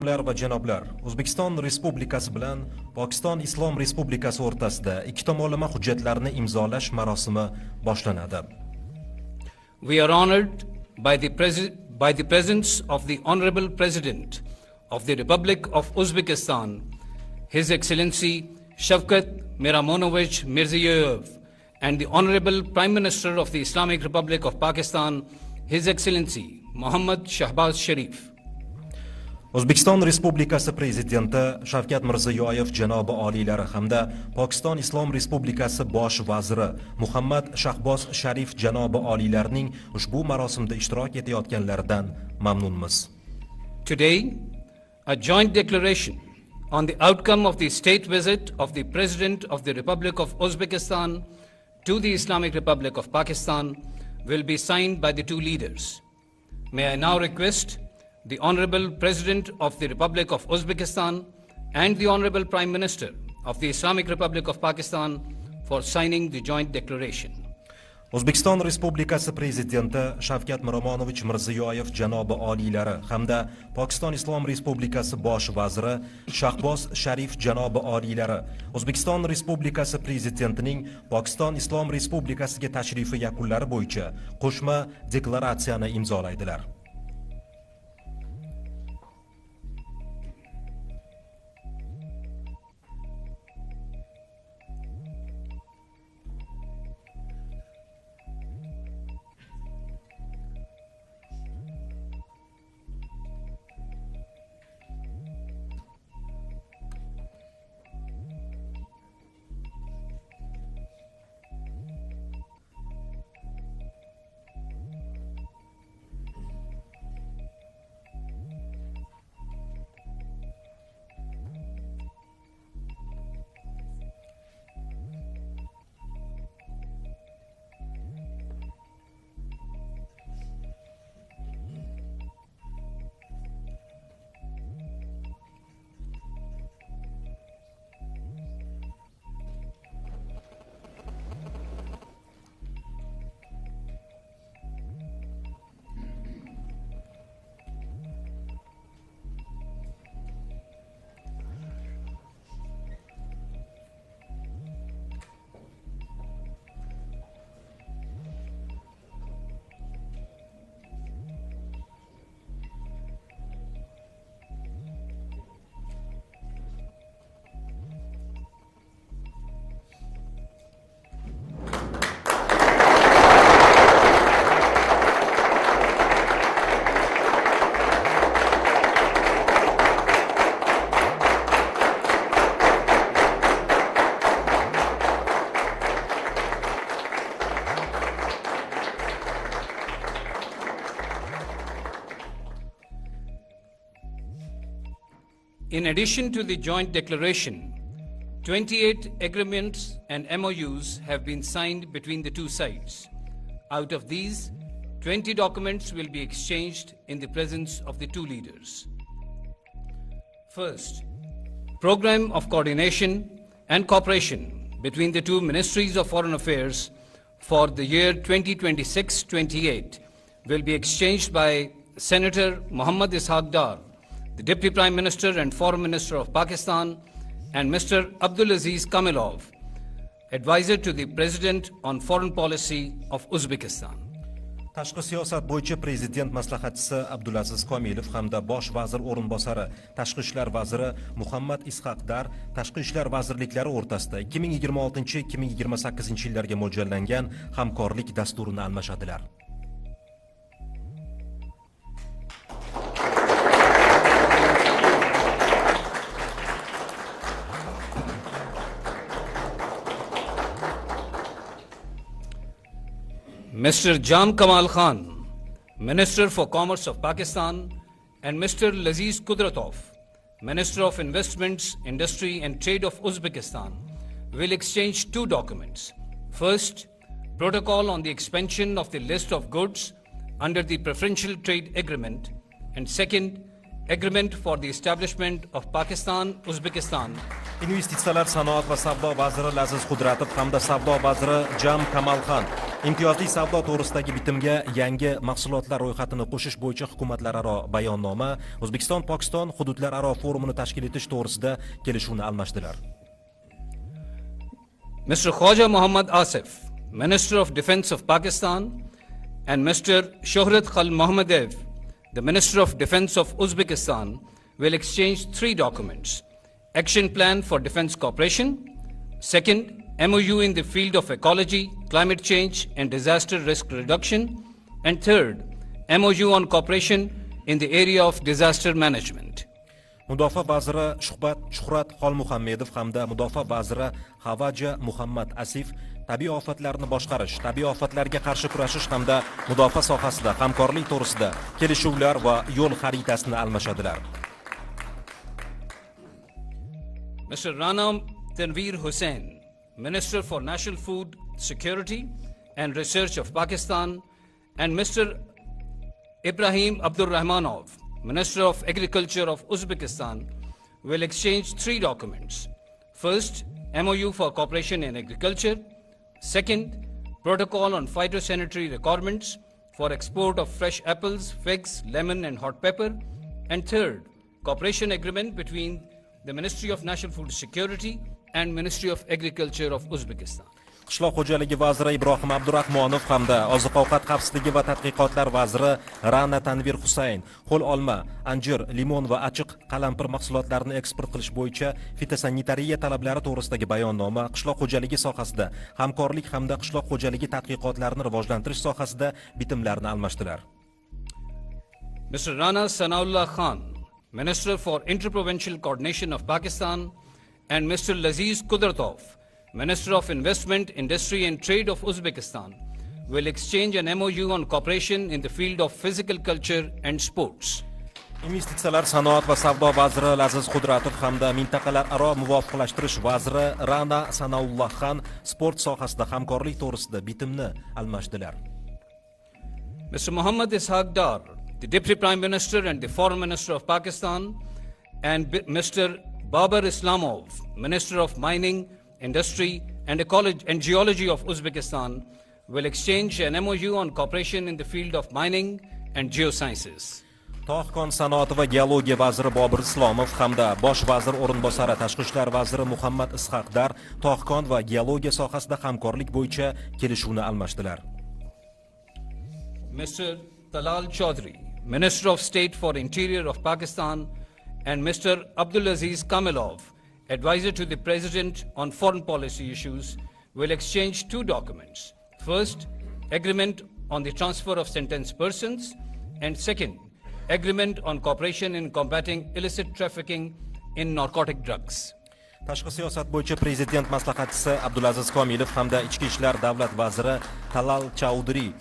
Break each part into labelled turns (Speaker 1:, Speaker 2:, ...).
Speaker 1: Va janoblar, O'zbekiston Respublikasi bilan Pokiston Islom Respublikasi o'rtasida ikki tomonlama hujjatlarni imzolash marosimi boshlanadi.
Speaker 2: We are honored by the presence of the Honorable President of the Republic of Uzbekistan, His Excellency Shavkat Miramonovich Mirziyoyev, and the Honorable Prime Minister of the Islamic Republic of Pakistan, His Excellency Muhammad Shahbaz Sharif.
Speaker 1: O'zbekiston Respublikasi Prezidenti Shavkat Mirziyoyev janobi oliylari hamda Pokiston Islom Respublikasi bosh vaziri Muhammad Shahboz Sharif janobi oliylarining ushbu marosimda ishtirok etayotganlaridan mamnunmiz.
Speaker 2: Today, a joint declaration on the outcome of the state visit of the President of the Republic of Uzbekistan to the Islamic Republic of Pakistan will be signed by the two leaders. May I now request the Honorable President of the Republic of Uzbekistan and the Honorable Prime Minister of the Islamic Republic of Pakistan for signing the joint declaration.
Speaker 1: O'zbekiston Respublikasi Prezidenti Shavkat Miramonovich Mirziyoyev janobi oliylari hamda Pokiston Islom Respublikasi bosh vaziri Shahboz Sharif janobi oliylari O'zbekiston Respublikasi Prezidentining Pokiston Islom Respublikasiga tashrifi yakunlari bo'yicha qo'shma deklaratsiyani imzolaydilar.
Speaker 2: In addition to the joint declaration, 28 agreements and MOUs have been signed between the two sides. Out of these, 20 documents will be exchanged in the presence of the two leaders. First, Program of Coordination and Cooperation between the two Ministries of Foreign Affairs for the year 2026-28 will be exchanged by Senator Muhammad Ishaq Dar, the Deputy Prime Minister and Foreign Minister of Pakistan, and Mr. Abdulaziz Kamilov, Advisor to the President on Foreign Policy of Uzbekistan.
Speaker 1: Tashqi siyosat bo'yicha Prezident maslahatchisi Abdulaziz Komilov hamda Bosh vazir o'rinbosari Tashqi ishlar vaziri Muhammad Ishaq Dar Tashqi ishlar vazirliklari o'rtasida 2026-2028 yillarga mo'ljallangan hamkorlik dasturini almashadilar.
Speaker 2: Mr. Jam Kamal Khan, Minister for Commerce of Pakistan, and Mr. Laziz Kudratov, Minister of Investments, Industry and Trade of Uzbekistan, will exchange two documents. First, Protocol on the expansion of the list of goods under the Preferential Trade Agreement, and second, agreement for the establishment of Pakistan-Uzbekistan
Speaker 1: Investitsiyalar, sanoat va savdo vaziri Laziz Qudratov hamda savdo vaziri Jam Kamalxon imtiyozli savdo to'g'risidagi bitimga yangi mahsulotlar ro'yxatini qo'shish bo'yicha hukumatlararo bayonnoma O'zbekiston-Pokiston hududlararo forumini tashkil etish to'g'risida kelishuvni almashdilar.
Speaker 2: Mr. Khwaja Muhammad Asif, Minister of Defence of Pakistan, and Mr. Shohrat Khal Mohammadev, the Minister of Defence of Uzbekistan, will exchange 3 documents: Action Plan for Defence Cooperation, second, MOU in the field of ecology, climate change and disaster risk reduction, and third, MOU on cooperation in the area of disaster management.
Speaker 1: Mudofaa vaziri Shuhrat Xolmuhammedov hamda Mudofaa vaziri Xavaja Muhammad Asif tabiiy ofatlarni boshqarish, tabiiy ofatlarga qarshi kurashish hamda mudofaa sohasida hamkorlik to'g'risida kelishuvlar va yo'l xaritasini almashadilar.
Speaker 2: Mr. Rana Tanveer Hussain, Minister for National Food Security and Research of Pakistan, and Mr. Ibrahim Abdurrahmanov, Minister of Agriculture of Uzbekistan, will exchange 3 documents. First, MOU for cooperation in agriculture. Second, Protocol on phytosanitary requirements for export of fresh apples, figs, lemon and hot pepper. And third, cooperation agreement between the Ministry of National Food Security and Ministry of Agriculture of Uzbekistan.
Speaker 1: Qishloq xo'jaligi vaziri Ibrohim Abdurahmonov hamda oziq-ovqat xavfsizligi va tadqiqotlar vaziri Rana Tanveer Hussain qo'l olma, anjir, limon va achiq qalampir mahsulotlarini eksport qilish bo'yicha fitosanitariya talablari to'g'risidagi bayonnoma, qishloq xo'jaligi sohasida hamkorlik hamda qishloq xo'jaligi tadqiqotlarini rivojlantirish sohasida bitimlarni almashdilar.
Speaker 2: Mr. Rana Sanaullah Khan, Minister for Interprovincial Coordination of Pakistan, and Mr. Laziz Kudratov, Minister of Investment, Industry and Trade of Uzbekistan, will exchange an MOU on cooperation in the field of physical culture and sports.
Speaker 1: Investitsiyalar, sanoat va savdo vaziri Laziz Qudratov hamda mintaqalararo muvofiqlashtirish vaziri Rana Sanaullah Khan sport sohasida hamkorlik to'g'risida bitimni almashdilar.
Speaker 2: Mr. Muhammad Ishaq Dar, the Deputy Prime Minister and the Foreign Minister of Pakistan, and Mr. Babar Islamov, Minister of Mining, Industry and Ecology and Geology of Uzbekistan, will exchange an MOU on cooperation in the field of mining and geosciences.
Speaker 1: Tog' sanoati va geologiya vaziri Bobir Islomov hamda bosh vazir o'rinbosari Tashqi ishlar vaziri Muhammad Ishaq Dar tog' va geologiya sohasida hamkorlik bo'yicha kelishuvni almashdilar.
Speaker 2: Mr. Talal Chaudhary, Minister of State for Interior of Pakistan, and Mr. Abdulaziz Kamilov, Advisor to the President on Foreign Policy Issues, will exchange 2 documents. First, agreement on the transfer of sentenced persons, and second, agreement on cooperation in combating illicit trafficking in narcotic drugs.
Speaker 1: Tashqi siyosat bo'yicha prezident maslahatchisi Abdulaziz Komilov hamda ichki ishlar davlat vaziri Talal Chaudhary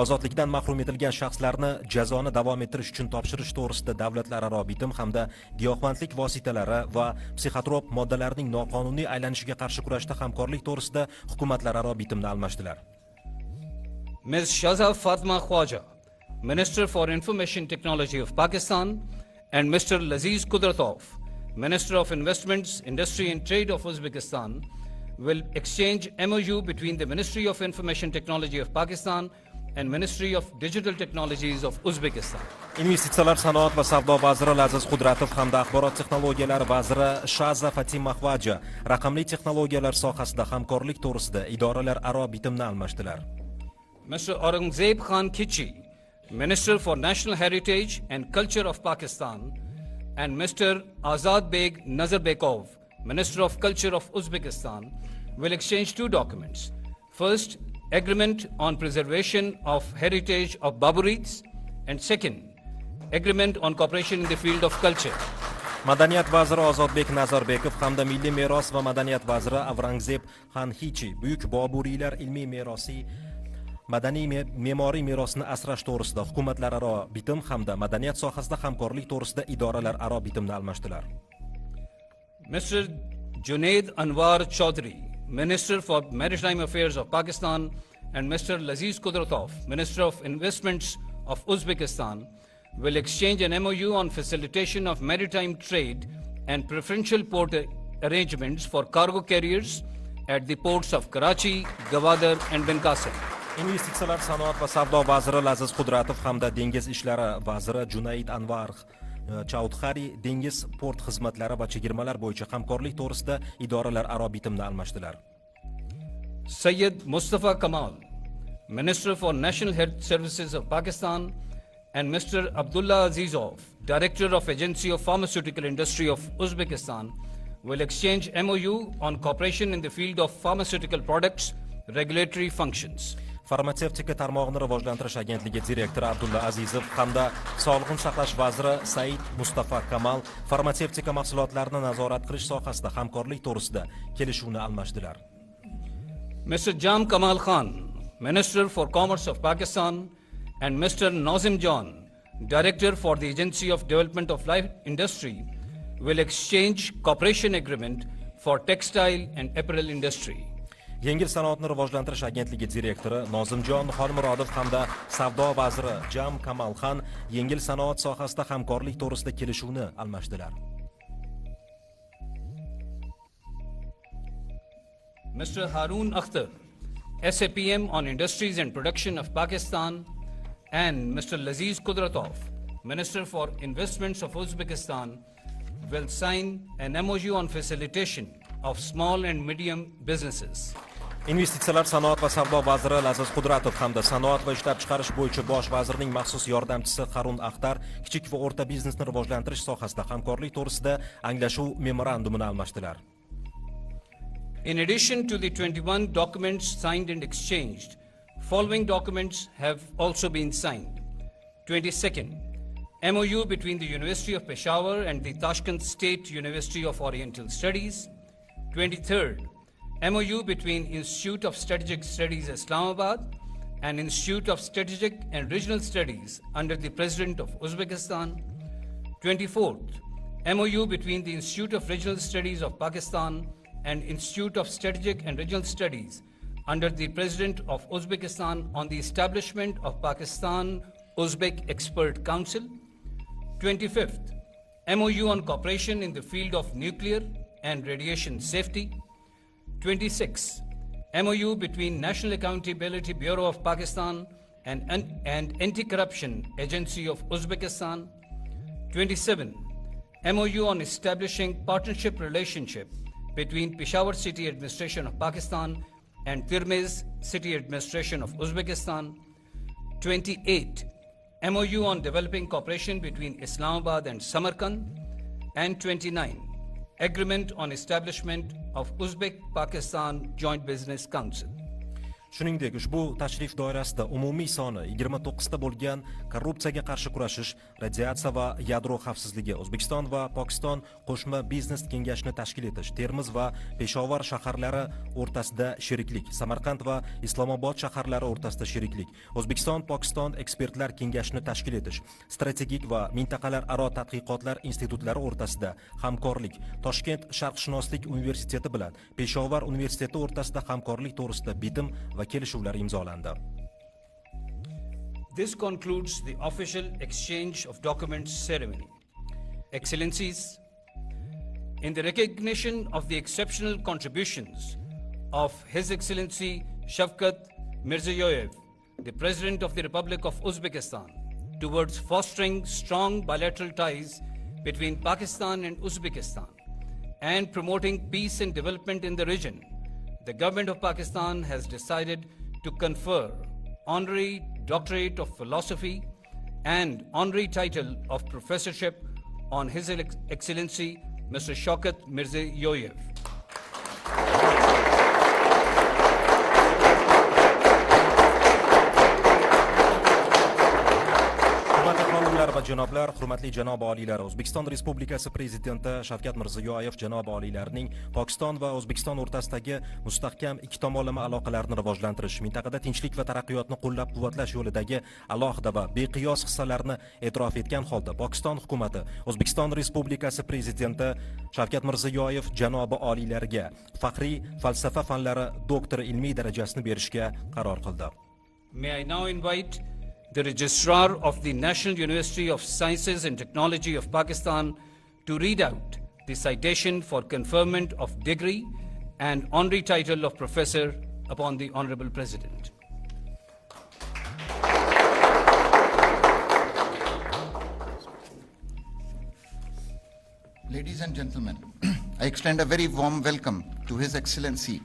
Speaker 1: ozodlikdan mahrum etilgan shaxslarni jazoni davom ettirish uchun topshirish to'g'risida davlatlararo bitim hamda giyohvandlik vositalari va psixotrop moddalarning noqonuniy aylanishiga qarshi kurashda hamkorlik to'g'risida hukumatlararo bitimni almashdilar.
Speaker 2: Ms. Shaza Fatma Khwaja, Minister for Information Technology of Pakistan, and Mr. Laziz Kudratov, Minister of Investments, Industry and Trade of Uzbekistan, will exchange MOU between the Ministry of Information Technology of Pakistan and Ministry of Digital Technologies of Uzbekistan.
Speaker 1: Investitsiyalar, sanoat va savdo vaziri Laziz Qudratov hamda axborot texnologiyalari vaziri Shaza Fatima Khwaja raqamli texnologiyalar sohasida hamkorlik to'g'risida idoralararo bitimni almashdilar.
Speaker 2: Mr. Aurangzeb Khan Kichi, Minister for National Heritage and Culture of Pakistan, and Mr. Azad Beg Nazarbekov, Minister of Culture of Uzbekistan, will exchange 2 documents. First, agreement on preservation of heritage of Baburids, and second, agreement on cooperation in the field of culture.
Speaker 1: Madaniyat vaziri Ozodbek Nazarbekov hamda Milliy meros va madaniyat vaziri Avrangzeb Xanxichi buyuk Boburiylar ilmiy merosi madaniy me'moriy merosni asrash to'g'risida hukumatlararo bitim hamda madaniyat sohasida hamkorlik to'g'risida idoralararo bitimni almashdilar.
Speaker 2: Mr. Junaid Anwar Chaudhary, Minister for Maritime Affairs of Pakistan, and Mr. Laziz Kudratov, Minister of Investments of Uzbekistan, will exchange an MOU on facilitation of maritime trade and preferential port arrangements for cargo carriers at the ports of Karachi, Gwadar and Benkassim.
Speaker 1: Investitsiyalar, sanoat va savdo vaziri Laziz Qudratov hamda dengiz ishlari vaziri Junayd Anvar Chaudhari dengiz port xizmatlari va chegirmalar bo'yicha hamkorlik to'g'risida idoralararo bitimni almashdilar.
Speaker 2: Sayyid Mustafa Kamal, Minister for National Health Services of Pakistan, and Mr. Abdullah Azizov, Director of Agency of Pharmaceutical Industry of Uzbekistan, will exchange MOU on cooperation in the field of pharmaceutical products, regulatory functions.
Speaker 1: Farmatsevtika tarmog'ini rivojlantirish agentligi direktori Abdulla Azizov hamda Sog'liqni saqlash vaziri Said Mustafa Kamal farmatsevtika mahsulotlarini nazorat qilish sohasida hamkorlik to'g'risida kelishuvni almashdilar.
Speaker 2: Mr. Jam Kamal Khan, Minister for Commerce of Pakistan, and Mr. Nazim John, Director for the Agency of Development of Life Industry, will exchange cooperation agreement for textile and apparel industry.
Speaker 1: Yengil sanoatni rivojlantirish agentligi direktori Nozimjon Xolmurodov hamda savdo vaziri Jam Kamal Khan yengil sanoat sohasida hamkorlik to'g'risida kelishuvni almashdilar.
Speaker 2: Mr. Harun Akhtar, SAPM on Industries and Production of Pakistan, and Mr. Laziz Qudratov, Minister for Investments of Uzbekistan, will sign an MOU on facilitation of small and medium businesses.
Speaker 1: Investitsiyalar, sanoat va savdo vaziri Laziz Qudratov hamda sanoat va ishlab chiqarish bo'yicha bosh vazirning maxsus yordamchisi Harun Akhtar kichik va o'rta biznesni rivojlantirish sohasida hamkorlik to'g'risida anglashuv memorandumini almashdilar.
Speaker 2: In addition to the 21 documents signed and exchanged, following documents have also been signed. 22nd, MOU between the University of Peshawar and the Tashkent State University of Oriental Studies. 23rd, MOU between Institute of Strategic Studies Islamabad and Institute of Strategic and Regional Studies under the President of Uzbekistan. 24th, MOU between the Institute of Regional Studies of Pakistan and Institute of Strategic and Regional Studies under the President of Uzbekistan on the establishment of Pakistan-Uzbek Expert Council. 25th, MOU on cooperation in the field of nuclear and radiation safety. 26th, MOU between National Accountability Bureau of Pakistan and Anti-Corruption Agency of Uzbekistan. 27th, MOU on establishing partnership relationship between Peshawar City Administration of Pakistan and Tirmiz City Administration of Uzbekistan. 28, MOU on developing cooperation between Islamabad and Samarkand. And 29, Agreement on establishment of Uzbek-Pakistan Joint Business Council.
Speaker 1: Shuningdek, ushbu tashrif doirasida umumiy soni 29 ta bo'lgan korrupsiyaga qarshi kurashish, radiatsiya va yadro xavfsizligi, O'zbekiston va Pokiston qo'shma biznes kengashini tashkil etish, Termiz va Peshawar shaharlari o'rtasida sheriklik, Samarqand va Islomobod shaharlari o'rtasida sheriklik, O'zbekiston-Pokiston ekspertlar kengashini tashkil etish, strategik va mintaqalararo tadqiqotlar institutlari o'rtasida hamkorlik, Toshkent Sharqshunoslik universiteti bilan Peshawar universiteti o'rtasida hamkorlik to'g'risida bitim va kelishuvlar imzolandi.
Speaker 2: This concludes the official exchange of documents ceremony. Excellencies, in the recognition of the exceptional contributions of His Excellency Shavkat Mirziyoyev, the President of the Republic of Uzbekistan, towards fostering strong bilateral ties between Pakistan and Uzbekistan and promoting peace and development in the region, the government of Pakistan has decided to confer honorary doctorate of philosophy and honorary title of professorship on His Excellency Mr. Shavkat Mirziyoyev.
Speaker 1: Va janoblar, hurmatli janob oliylar, O'zbekiston Respublikasi Prezidenti Shavkat Mirziyoyev janob oliylarining Pokiston va O'zbekiston o'rtasidagi mustahkam ikki tomonlama aloqalarni rivojlantirish, mintaqada tinchlik va taraqqiyotni qo'llab-quvvatlash yo'lidagi alohida va beqiyos hissalarni e'tirof etgan holda Pokiston hukumati O'zbekiston Respublikasi Prezidenti Shavkat Mirziyoyev janobi oliylariga faxriy falsafa fanlari doktori ilmiy darajasini berishga qaror qildi.
Speaker 2: May I now invite the Registrar of the National University of Sciences and Technology of Pakistan to read out the citation for conferment of degree and honorary title of Professor upon the Honorable President.
Speaker 3: Ladies and gentlemen, I extend a very warm welcome to His Excellency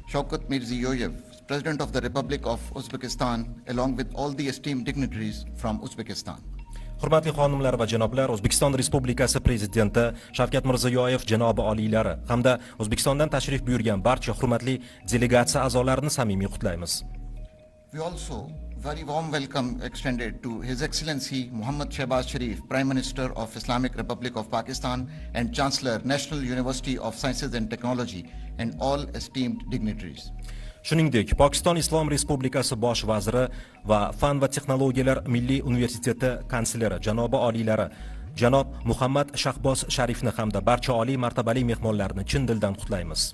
Speaker 3: Shavkat Mirziyoyev, President of the Republic of Uzbekistan, along with all the esteemed dignitaries from Uzbekistan.
Speaker 1: Hurmatli xonimlar va janoblar, O'zbekiston Respublikasi Prezidenti Shavkat Mirziyoyev janobi oliylari hamda O'zbekistondan tashrif buyurgan barcha hurmatli delegatsiya a'zolarini samimiy qutlaymiz.
Speaker 3: We also very warm welcome extended to His Excellency Muhammad Shehbaz Sharif, Prime Minister of Islamic Republic of Pakistan and Chancellor, National University of Sciences and Technology, and all esteemed dignitaries.
Speaker 1: Shuningdek, Pokiston Islom Respublikasi bosh vaziri va Fan va texnologiyalar Milliy universiteti kansleri janobi oliylari janob Muhammad Shahboz Sharifni hamda barcha oliy martabali mehmonlarni chin dildan qutlaymiz.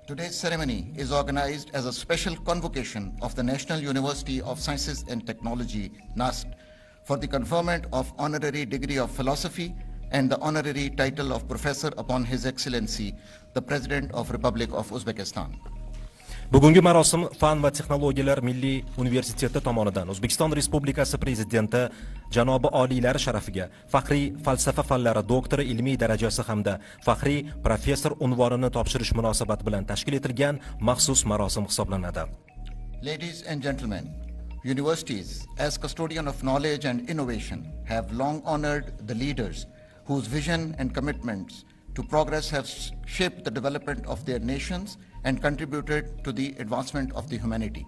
Speaker 3: Today's ceremony is organized as a special convocation of the National University of Sciences and Technology, NUST, for the conferment of honorary degree of philosophy and the honorary title of Professor upon His Excellency, the President of Republic of Uzbekistan.
Speaker 1: Bugungi marosim Fan va texnologiyalar Milliy universiteti tomonidan O'zbekiston Respublikasi Prezidenti janobi oliylari sharafiga faxriy falsafa fanlari doktori ilmiy darajasi hamda faxriy professor unvonini topshirish munosabati bilan tashkil etilgan maxsus marosim hisoblanadi.
Speaker 3: Ladies and gentlemen, universities, as custodian of knowledge and innovation, have long honored the leaders whose vision and commitments to progress have shaped the development of their nations and contributed to the advancement of the humanity.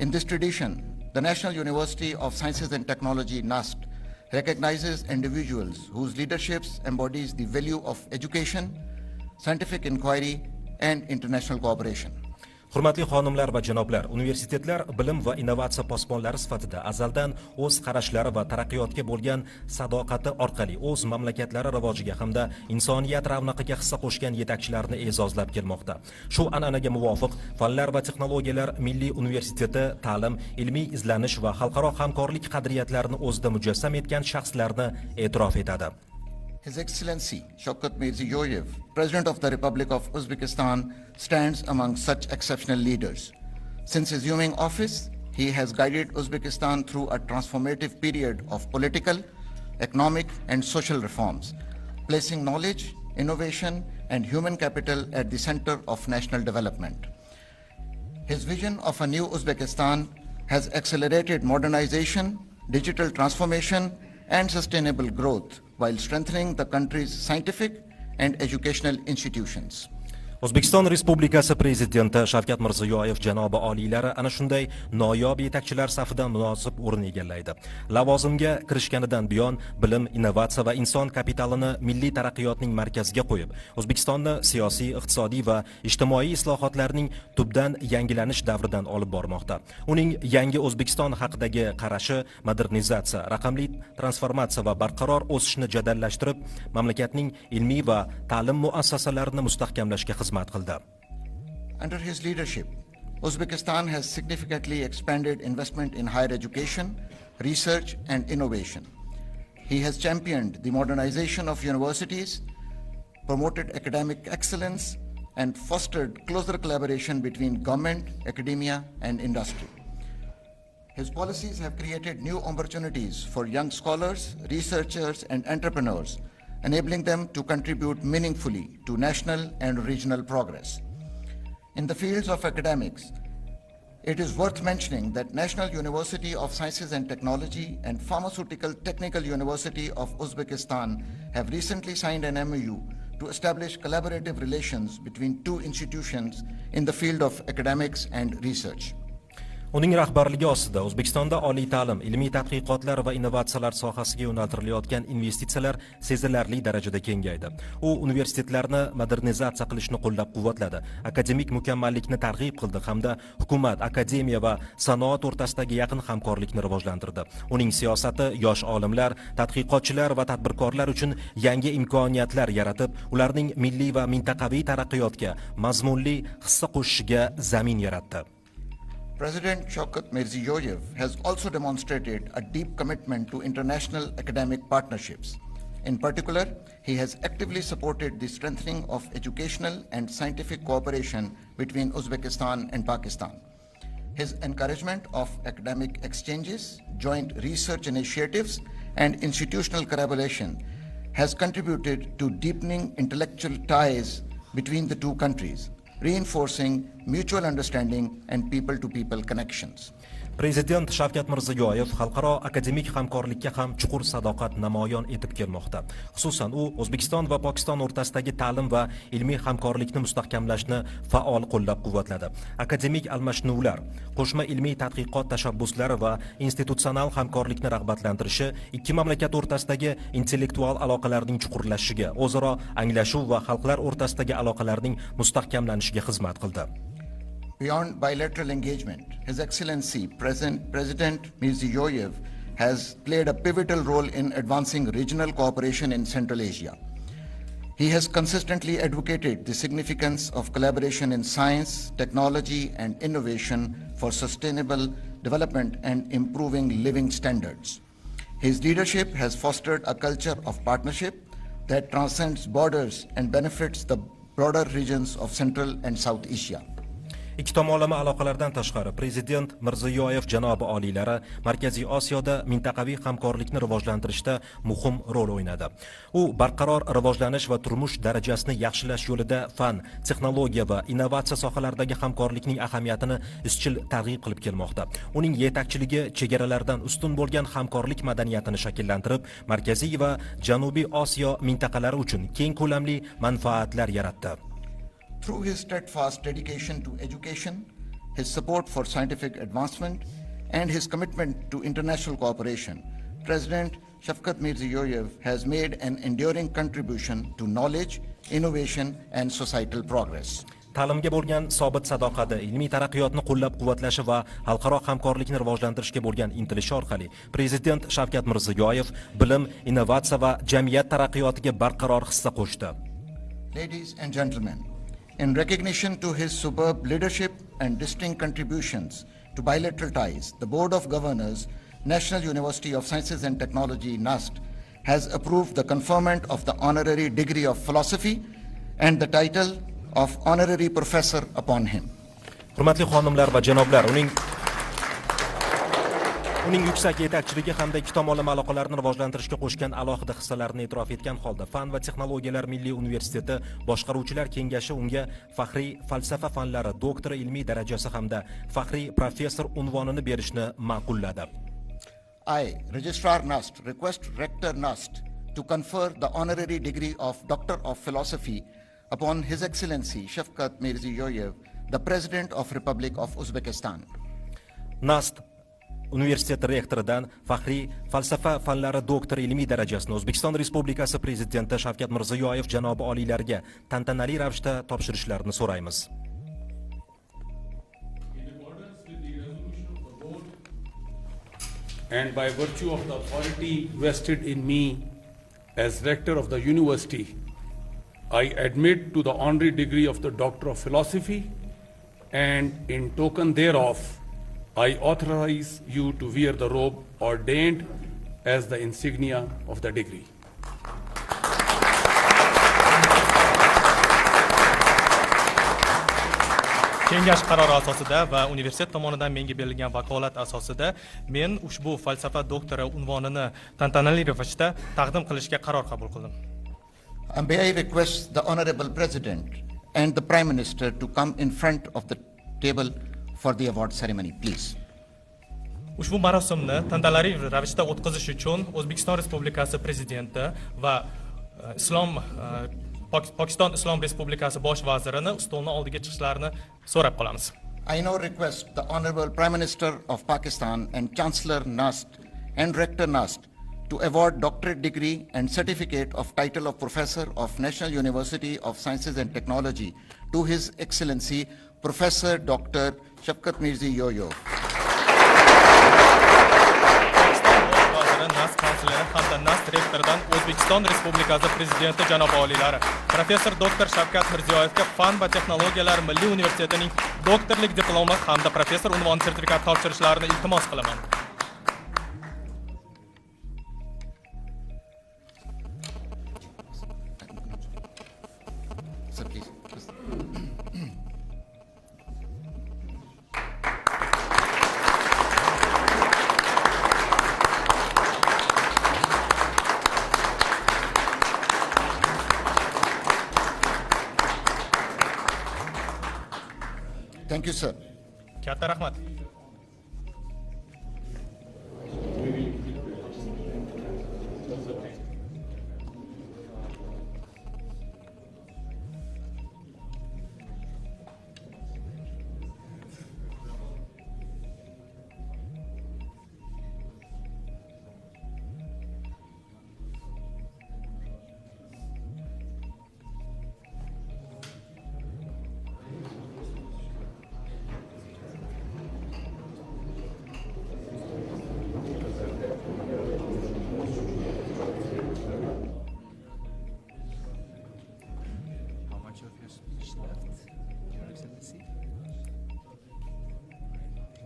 Speaker 3: In this tradition, the National University of Sciences and Technology, NUST, recognizes individuals whose leaderships embodies the value of education, scientific inquiry, and international cooperation.
Speaker 1: Hurmatli xonimlar va janoblar, universitetlar bilim va innovatsiya posbonlari sifatida azaldan o'z qarashlari va taraqqiyotga bo'lgan sadoqati orqali o'z mamlakatlari rivojiga hamda insoniyat ravnaqiga hissa qo'shgan yetakchilarni e'zozlab kelmoqda. Shu an'anaga muvofiq Fanlar va texnologiyalar Milliy universiteti ta'lim, ilmiy izlanish va xalqaro hamkorlik qadriyatlarini o'zida mujassam etgan shaxslarni e'tirof etadi.
Speaker 3: His Excellency Shavkat Mirziyoyev, President of the Republic of Uzbekistan, stands among such exceptional leaders. Since assuming office, he has guided Uzbekistan through a transformative period of political, economic, and social reforms, placing knowledge, innovation, and human capital at the center of national development. His vision of a new Uzbekistan has accelerated modernization, digital transformation, and sustainable growth while strengthening the country's scientific and educational institutions.
Speaker 1: O'zbekiston Respublikasi Prezidenti Shavkat Mirziyoyev janobi oliylari ana shunday noyob yetakchilar safidan munosib o'rin egallaydi. Lavozimga kirishganidan buyon bilim, innovatsiya va inson kapitalini milliy taraqqiyotning markaziga qo'yib, O'zbekistonni siyosiy, iqtisodiy va ijtimoiy islohotlarning tubdan yangilanish davridan olib bormoqda. Uning yangi O'zbekiston haqidagi qarashi modernizatsiya, raqamli transformatsiya va barqaror o'sishni jadallashtirib, mamlakatning ilmiy va ta'lim muassasalarini mustahkamlashga xizmat qildi.
Speaker 3: Under his leadership, Uzbekistan has significantly expanded investment in higher education, research, and innovation. He has championed the modernization of universities, promoted academic excellence, and fostered closer collaboration between government, academia, and industry. His policies have created new opportunities for young scholars, researchers, and entrepreneurs, enabling them to contribute meaningfully to national and regional progress. In the fields of academics, it is worth mentioning that National University of Sciences and Technology and Pharmaceutical Technical University of Uzbekistan have recently signed an MOU to establish collaborative relations between two institutions in the field of academics and research.
Speaker 1: Uning rahbarligi ostida O'zbekistonda oliy ta'lim, ilmiy tadqiqotlar va innovatsiyalar sohasiga yo'naltirilayotgan investitsiyalar sezilarli darajada kengaydi. U universitetlarni modernizatsiya qilishni qo'llab-quvvatladi, akademik mukammallikni targ'ib qildi hamda hukumat, akademiya va sanoat o'rtasidagi yaqin hamkorlikni rivojlantirdi. Uning siyosati yosh olimlar, tadqiqotchilar va tadbirkorlar uchun yangi imkoniyatlar yaratib, ularning milliy va mintaqaviy taraqqiyotga mazmunli hissa qo'shishiga zamin yaratdi.
Speaker 3: President Shavkat Mirziyoyev has also demonstrated a deep commitment to international academic partnerships. In particular, he has actively supported the strengthening of educational and scientific cooperation between Uzbekistan and Pakistan. His encouragement of academic exchanges, joint research initiatives, and institutional collaboration has contributed to deepening intellectual ties between the two countries, reinforcing mutual understanding and people-to-people connections.
Speaker 1: Prezident Shavkat Mirziyoyev xalqaro akademik hamkorlikka ham chuqur sadoqat namoyon etib kelmoqda. Xususan, u O'zbekiston va Pokiston o'rtasidagi ta'lim va ilmiy hamkorlikni mustahkamlashni faol qo'llab-quvvatladi. Akademik almashinuvlar, qo'shma ilmiy tadqiqot tashabbuslari va institutsional hamkorlikni rag'batlantirishi ikki mamlakat o'rtasidagi intellektual aloqalarning chuqurlashishiga, o'zaro anglashuv va xalqlar o'rtasidagi aloqalarning mustahkamlanishiga xizmat qildi.
Speaker 3: Beyond bilateral engagement, His Excellency President Mirziyoyev has played a pivotal role in advancing regional cooperation in Central Asia. He has consistently advocated the significance of collaboration in science, technology, and innovation for sustainable development and improving living standards. His leadership has fostered a culture of partnership that transcends borders and benefits the broader regions of Central and South Asia.
Speaker 1: Ikki tomonlama aloqalardan tashqari, Prezident Mirziyoyev janobi oliylari Markaziy Osiyoda mintaqaviy hamkorlikni rivojlantirishda muhim rol o'ynadi. U barqaror rivojlanish va turmush darajasini yaxshilash yo'lida fan, texnologiya va innovatsiya sohalaridagi hamkorlikning ahamiyatini izchil targ'ib qilib kelmoqda. Uning yetakchiligi chegaralardan ustun bo'lgan hamkorlik madaniyatini shakllantirib, Markaziy va Janubiy Osiyo mintaqalari uchun keng ko'lamli manfaatlar yaratdi.
Speaker 3: Through his steadfast dedication to education, his support for scientific advancement, and his commitment to international cooperation, President Shavkat Mirziyoyev has made an enduring contribution to knowledge, innovation, and societal progress.
Speaker 1: Ta'limga bo'lgan sobit sadoqati, ilmiy taraqqiyotni qo'llab-quvvatlashi va xalqaro hamkorlikni rivojlantirishga bo'lgan intilishi orqali Prezident Shavkat Mirziyoyev bilim, innovatsiya va jamiyat taraqqiyotiga barqaror hissa qo'shdi.
Speaker 3: Ladies and gentlemen, in recognition to his superb leadership and distinct contributions to bilateral ties, the Board of Governors, National University of Sciences and Technology, NUST, has approved the conferment of the honorary degree of philosophy and the title of honorary professor upon him.
Speaker 1: Hurmatli xonimlar va janoblar, uning yuksak yetakchiligi hamda ikki tomonlama aloqalarni rivojlantirishga qo'shgan alohida hissalarini e'tirof etgan holda Fan va texnologiyalar milliy universiteti boshqaruvchilar kengashi unga faxriy falsafa fanlari doktori ilmiy darajasi hamda faxriy professor unvonini berishni ma'qulladi.
Speaker 3: I, Registrar NUST, request Rector NUST to confer the honorary degree of Doctor of Philosophy upon His Excellency Shavkat Mirziyoyev, the President of Republic of Uzbekistan.
Speaker 1: NUST Universitet rektoridan faxriy falsafa fanlari doktori ilmiy darajasini O'zbekiston Respublikasi Prezidenti Shavkat Mirziyoyev janobi oliylariga tantanali ravishda topshirishlarini so'raymiz.
Speaker 4: In accordance with the resolution of the board and by virtue of the authority vested in me as rector of the university, I admit to the honorary degree of the Doctor of Philosophy, and in token thereof, I authorize you to wear the robe ordained as the insignia of the degree.
Speaker 5: Kengash qarori asosida va universitet tomonidan menga berilgan vakolat asosida men ushbu falsafa doktori unvonini tantanali ravishda taqdim qilishga qaror qabul qildim.
Speaker 3: May I request the Honorable President and the Prime Minister to come in front of the table for the award ceremony, please.
Speaker 5: Ushbu marosimni tantanali ravishda o'tkazish uchun O'zbekiston Respublikasi Prezidenti va Pokiston Islom Respublikasi bosh vazirini stolni oldiga chiqishlarini so'rab qolamiz.
Speaker 3: I now request the Honorable Prime Minister of Pakistan and Chancellor NUST and Rector NUST to award doctorate degree and certificate of title of Professor of National University of Sciences and Technology to His Excellency Professor Dr. Shavkat Mirziyoyev.
Speaker 5: vakillari hamda NAST rektoridan O'zbekiston Respublikasi Prezidenti janobi oliylari, professor doktor Shavkat Mirziyoyevga Fan va texnologiyalar Milliy universitetining doktorlik diplomi hamda professor unvoni sertifikati topshirishlarini iltimos qilaman.
Speaker 3: Sir, please. Thank you, sir.
Speaker 5: Katta rahmat.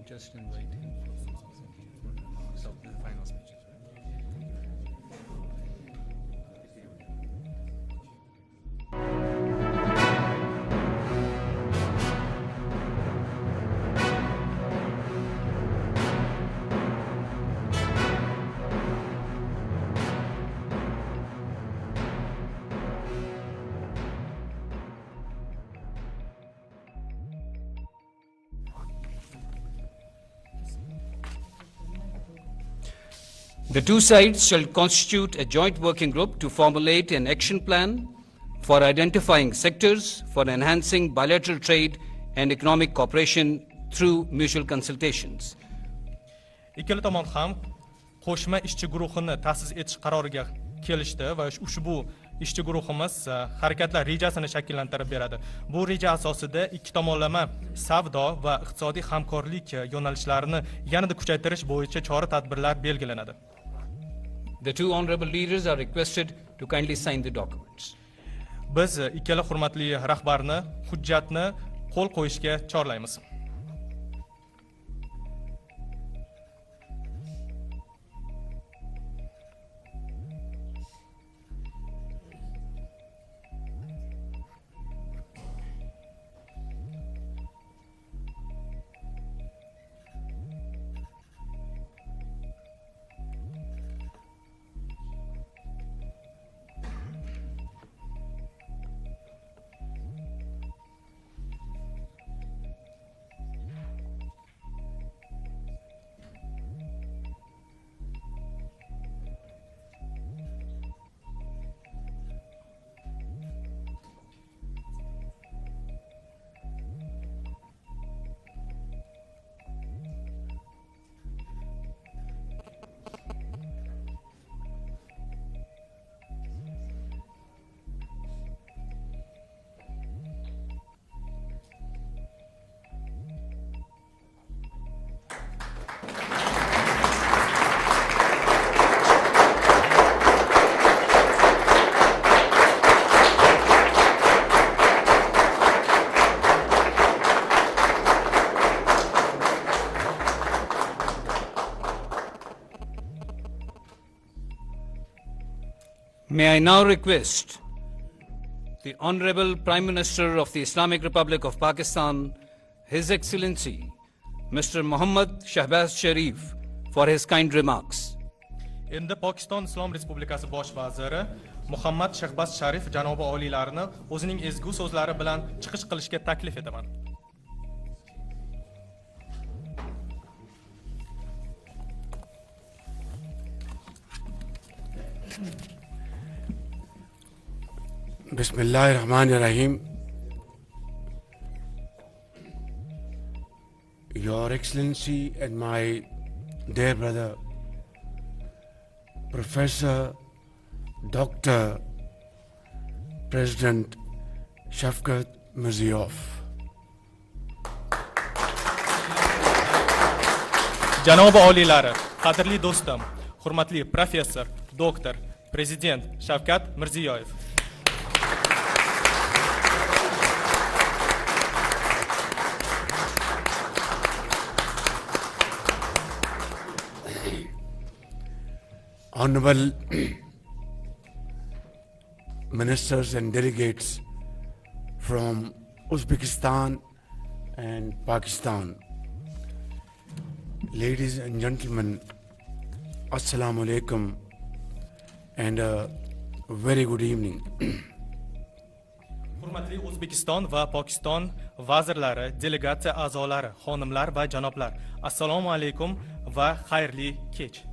Speaker 2: Just invite him. So the final speeches, right? The two sides shall constitute a joint working group to formulate an action plan for identifying sectors for enhancing bilateral trade and economic cooperation through mutual consultations.
Speaker 5: Ikkala tomon ham qo'shma ishchi guruhini ta'sis etish qaroriga kelishdi va ushbu ishchi guruhimiz harakatlar rejasini shakllantirib beradi. Bu reja asosida ikki tomonlama savdo va iqtisodiy hamkorlik yo'nalishlarini yanada kuchaytirish bo'yicha chora-tadbirlar belgilanadi.
Speaker 2: The two honorable leaders are requested to kindly sign the documents.
Speaker 5: Biz ikkala hurmatli rahbarni hujjatni qo'l qo'yishga chorlaymiz.
Speaker 2: May I now request the Honorable Prime Minister of the Islamic Republic of Pakistan, His Excellency, Mr. Muhammad Shahbaz Sharif, for his kind remarks.
Speaker 5: Endi Pokiston Islom Respublikasi bosh vaziri Muhammad Shahbaz Sharif janobi oliylarini o'zining ezgu so'zlari bilan chiqish qilishga taklif etaman.
Speaker 6: Bismillahirrahmanirrahim. Your Excellency and my dear brother, Professor Dr. President Shavkat Mirziyoyev.
Speaker 5: Janobi oliylari, qadrli do'stim, hurmatli professor, doktor, prezident Shavkat Mirziyoyev.
Speaker 6: Honorable ministers and delegates from Uzbekistan and Pakistan, ladies and gentlemen, Assalamu alaikum and a very good evening.
Speaker 5: Hurmatli O'zbekiston va Pokiston vazirlari, delegatsiya a'zolari, xonimlar va janoblar, assalomu alaykum va xayrli kech.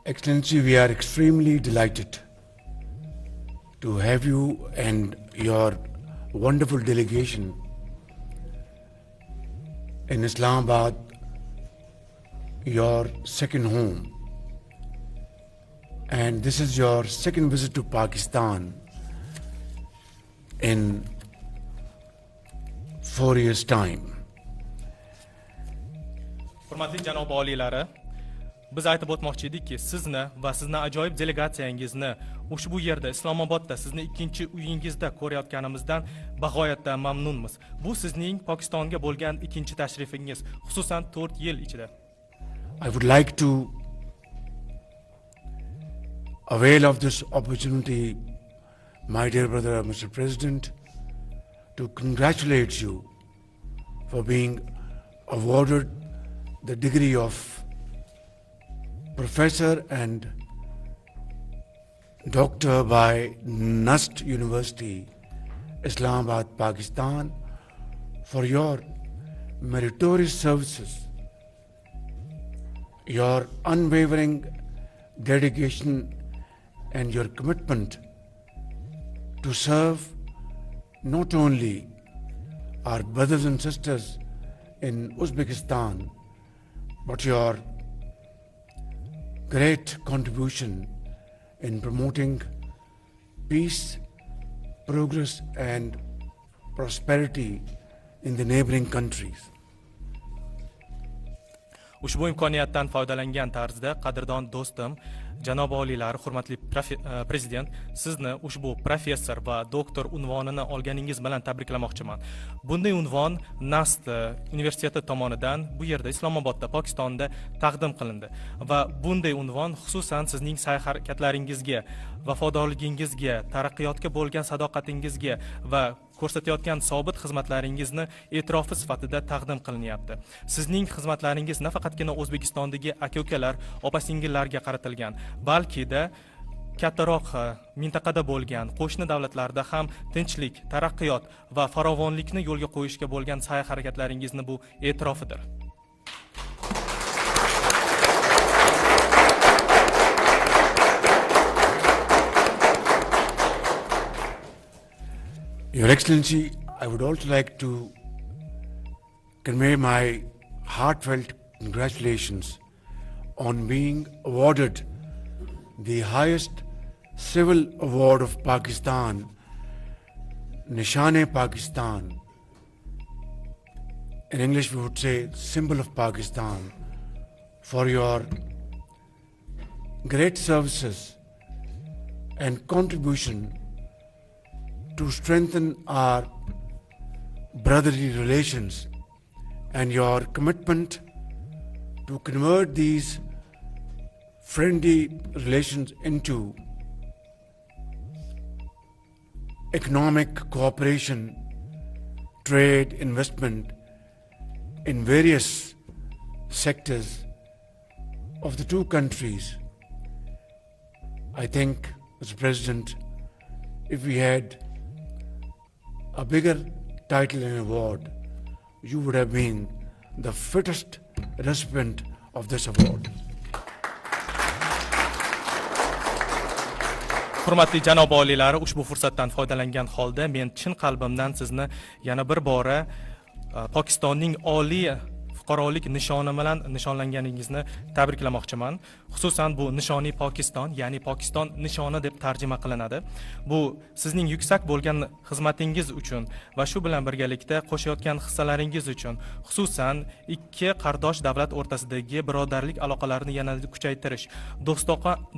Speaker 6: Excellency, we are extremely delighted to have you and your wonderful delegation in Islamabad, your second home. And this is your second visit to Pakistan in 4 years' time.
Speaker 5: Hurmatli janob oliylari, biz aytib o'tmoqchi edikki, sizni va sizni ajoyib delegatsiyangizni ushbu yerda Islomobodda sizni ikkinchi uyingizda ko'rayotganimizdan bag'oyatda mamnunmiz. Bu sizning Pokistonga bo'lgan ikkinchi tashrifingiz, xususan 4 yil ichida.
Speaker 6: I would like to avail of this opportunity, my dear brother, Mr. President, to congratulate you for being awarded the degree of Professor and Doctor by NUST University, Islamabad, Pakistan, for your meritorious services, your unwavering dedication and your commitment to serve not only our brothers and sisters in Uzbekistan, but your great contribution in promoting peace, progress and prosperity in the neighboring countries.
Speaker 5: Ushbu imkoniyatdan foydalangan tarzda qadrdon do'stim, janob oliylar, hurmatli prezident, sizni ushbu professor va doktor unvonini olganingiz bilan tabriklamoqchiman. Bunday unvon NUST universiteti tomonidan bu yerda Islomobodda, Pokistonda taqdim qilindi va bunday unvon xususan sizning sa'y-harakatlaringizga, vafodorligingizga, taraqqiyotga bo'lgan sadoqatingizga va ko'rsatayotgan sobit xizmatlaringizni e'tirofi sifatida taqdim qilinyapti. Sizning xizmatlaringiz nafaqatgina O'zbekistondagi aka-ukalar, opa-singillarga qaratilgan, balki-da kattaroq mintaqada bo'lgan qo'shni davlatlarda ham tinchlik, taraqqiyot va farovonlikni yo'lga qo'yishga bo'lgan sa'y-harakatlaringizni bu e'tirofidir.
Speaker 6: Your Excellency, I would also like to convey my heartfelt congratulations on being awarded the highest civil award of Pakistan, Nishan-e-Pakistan. In English we would say symbol of Pakistan, for your great services and contribution to strengthen our brotherly relations and your commitment to convert these friendly relations into economic cooperation, trade, investment in various sectors of the two countries. I think, Mr. President, if we had a bigger title and award, you would have been the fittest recipient of this award.
Speaker 5: Hurmatli janob oliylar, ushbu fursatdan foydalangan holda men chin qalbimdan sizni yana bir bora Pokistonning oliy fuqarolik nishoni bilan nishonlanganingizni tabriklamoqchiman. Xususan bu nishoniy Pokiston, ya'ni Pokiston nishoni deb tarjima qilinadi. Bu sizning yuksak bo'lgan xizmatingiz uchun va shu bilan birgalikda qo'shayotgan hissalaringiz uchun, xususan ikki qardosh davlat o'rtasidagi birodarlik aloqalarini yanada kuchaytirish,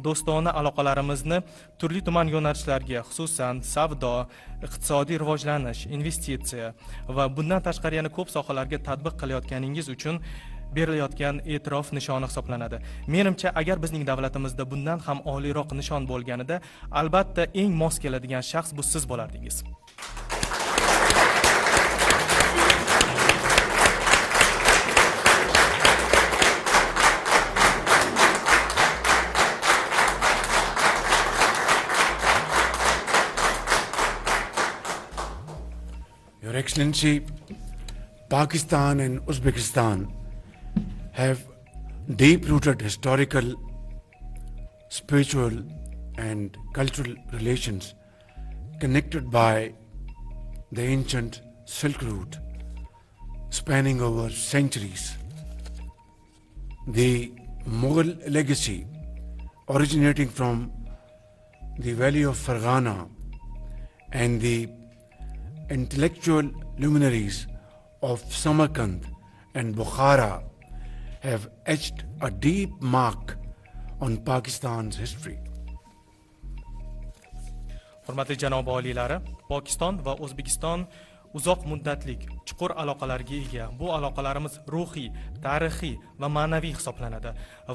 Speaker 5: do'stona aloqalarimizni turli tuman yo'nalishlarga, xususan savdo, iqtisodiy rivojlanish, investitsiya va bundan tashqari yana ko'p sohalarga tatbiq qilayotganingiz uchun berilayotgan e'tirof nishoni hisoblanadi. Menimcha, agar bizning davlatimizda bundan ham oliyroq nishon bo'lganida, albatta eng mos keladigan shaxs bu siz bo'lardingiz.
Speaker 6: Your Excellency, Pakistan and Uzbekistan have deep-rooted historical, spiritual and cultural relations connected by the ancient Silk Route spanning over centuries. The Mughal legacy originating from the valley of Farghana and the intellectual luminaries of Samarkand and Bukhara have etched a deep mark on Pakistan's history.
Speaker 5: Hurmatli janob oliylari, Pokiston va O'zbekiston uzoq muddatlik chuqur aloqalarga ega. Bu aloqalarimiz ruhiy, tarixiy va ma'naviy hisoblanadi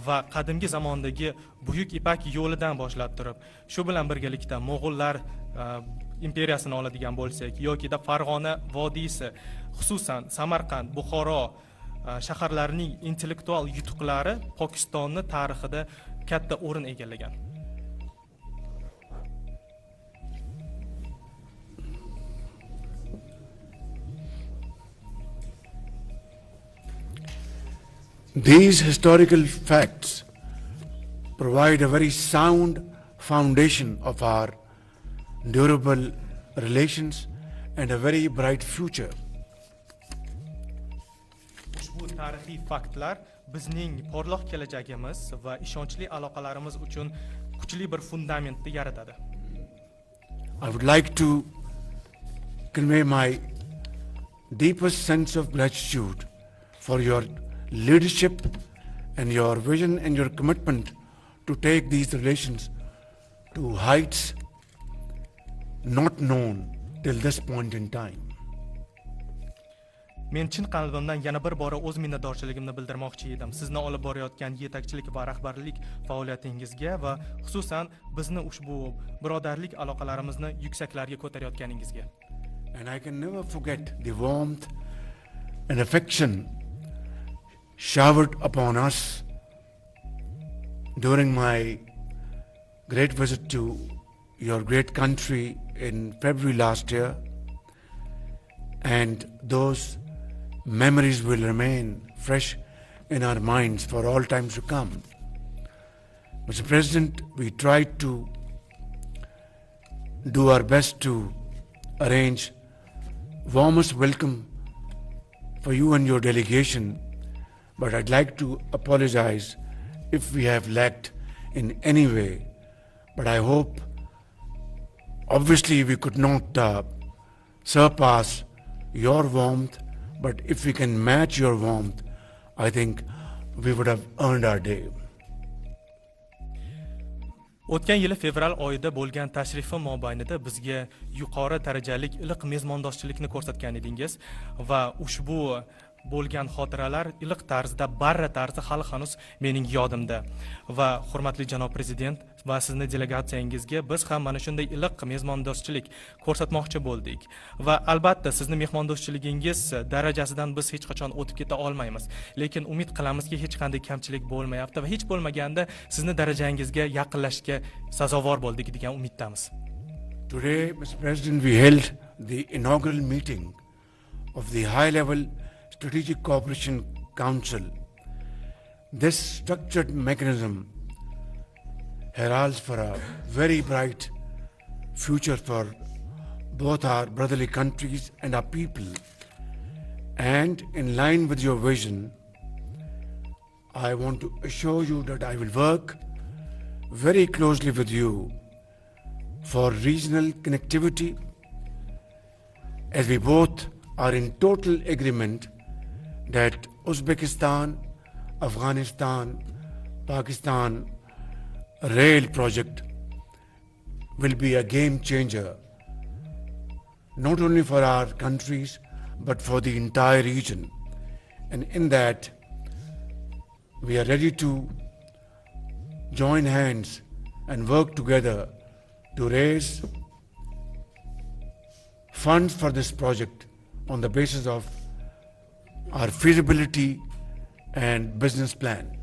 Speaker 5: va qadimgi zamondagi buyuk Ipak yo'lidan boshlab turib, shu bilan birgalikda Mo'g'ullar imperiyasini oladigan bo'lsak, yokida Farg'ona vodiysi, xususan Samarqand, Buxoro shaharlarining intellektual yutuqlari Pokistonni tarixida katta o'rin egallagan.
Speaker 6: These historical facts provide a very sound foundation of our durable relations and a very bright future.
Speaker 5: Ushbu tarixiy faktlar bizning porloq kelajagimiz va ishonchli aloqalarimiz uchun kuchli bir fundamentni yaratadi.
Speaker 6: I would like to convey my deepest sense of gratitude for your leadership and your vision and your commitment to take these relations to heights not known till this point in time.
Speaker 5: Men chin qalbimdan yana bir bora o'z minnatdorchiligimni bildirmoqchi edim. Sizni olib borayotgan yetakchilik va rahbarlik faoliyatingizga va xususan bizni ushbu birodarlik aloqalarimizni yuksaklarga ko'tarayotganingizga.
Speaker 6: And I can never forget the warmth and affection showered upon us during my great visit to your great country in February last year, and those memories will remain fresh in our minds for all times to come. Mr. President, we tried to do our best to arrange warmest welcome for you and your delegation, but I'd like to apologize if we have lacked in any way. But I hope, obviously we could not surpass your warmth, but if we can match your warmth, I think we would have earned our day.
Speaker 5: O'tgan yili fevral oyida bo'lgan tashrifim mobaynida bizga yuqori darajalik iliq mezbondoshchilikni ko'rsatgan edingiz va ushbu bo'lgan xotiralar iliq tarzda, barra tarzda hali hanuz mening yodimda. Va hurmatli janob prezident va sizni delegatsiyangizga biz ham mana shunday iliq mezbondoshchilik ko'rsatmoqchi bo'ldik. Va albatta sizni mehmondo'stchiligingiz darajasidan biz hech qachon o'tib keta olmaymiz. Lekin umid qilamizki, hech qanday kamchilik bo'lmayapti va hech bo'lmaganda sizni darajangizga yaqinlashga sazovor bo'ldik degan umiddamiz.
Speaker 6: Today, Mr. President, we held the inaugural meeting of the high-level Strategic Cooperation Council. This structured mechanism heralds for a very bright future for both our brotherly countries and our people. And in line with your vision I want to assure you that I will work very closely with you for regional connectivity, as we both are in total agreement that Uzbekistan, Afghanistan, Pakistan rail project will be a game changer, not only for our countries, but for the entire region. And in that, we are ready to join hands and work together to raise funds for this project on the basis of our feasibility and business plan.